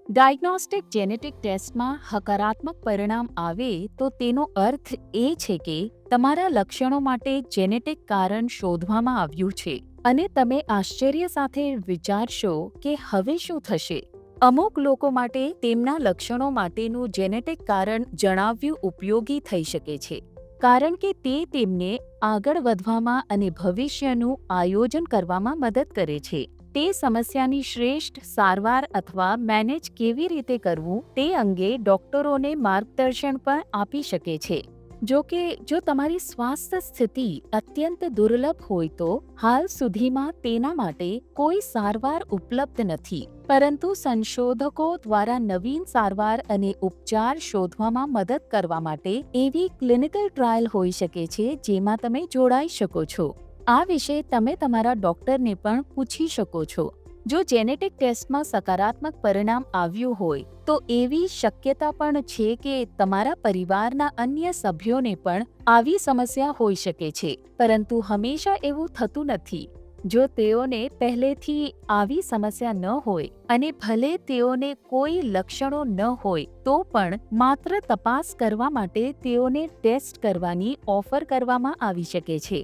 Diagnostic genetic ટેસ્ટમાં હકારાત્મક પરિણામ આવે તો તેનો અર્થ એ છે કે તમારા લક્ષણો માટે જેનેટિક કારણ શોધવામાં આવ્યું છે અને તમે આશ્ચર્ય સાથે વિચારશો કે હવે શું થશે. અમુક લોકો માટે તેમના લક્ષણો માટેનું જેનેટિક કારણ જણાવવું ઉપયોગી થઈ શકે છે, કારણ કે તે તેમને આગળ વધવામાં અને ભવિષ્યનું આયોજન કરવામાં મદદ કરે છે. તે સમસ્યાની શ્રેષ્ઠ સારવાર અથવા મેનેજ કેવી રીતે કરવું તે અંગે ડોક્ટરોને માર્ગદર્શન પણ આપી શકે છે. જો કે જો તમારી સ્વાસ્થ્ય સ્થિતિ અત્યંત દુર્લભ હોય તો હાલ સુધીમાં તેના માટે કોઈ સારવાર ઉપલબ્ધ નથી, પરંતુ સંશોધકો દ્વારા નવીન સારવાર અને ઉપચાર શોધવામાં મદદ કરવા માટે એવી ક્લિનિકલ ટ્રાયલ હોઈ શકે છે જેમાં તમે જોડાઈ શકો છો. આ વિશે તમે તમારા ડોક્ટરને પણ પૂછી શકો છો. જો જેનેટિક ટેસ્ટમાં સકારાત્મક પરિણામ આવ્યું હોય તો એવી શક્યતા પણ છે કે તમારા પરિવારના અન્ય સભ્યોને પણ આવી સમસ્યા હોઈ શકે છે, પરંતુ હંમેશા એવું થતું નથી. જો તેઓને પહેલેથી આવી સમસ્યા ન હોય અને ભલે તેઓને કોઈ લક્ષણો ન હોય તો પણ માત્ર તપાસ કરવા માટે તેઓને ટેસ્ટ કરવાની ઓફર કરવામાં આવી શકે છે.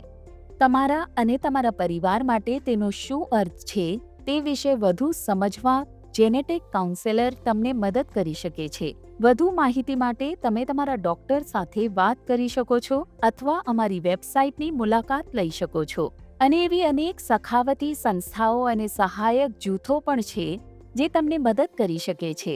તમારા અને તમારા પરિવાર માટે તેનો શું અર્થ છે તે વિશે વધુ સમજવા જેનેટિક કાઉન્સેલર તમને મદદ કરી શકે છે. વધુ માહિતી માટે તમે તમારા ડોક્ટર સાથે વાત કરી શકો છો અથવા અમારી વેબસાઇટની મુલાકાત લઈ શકો છો. અને એવી અનેક સખાવતી સંસ્થાઓ અને સહાયક જૂથો પણ છે જે તમને મદદ કરી શકે છે.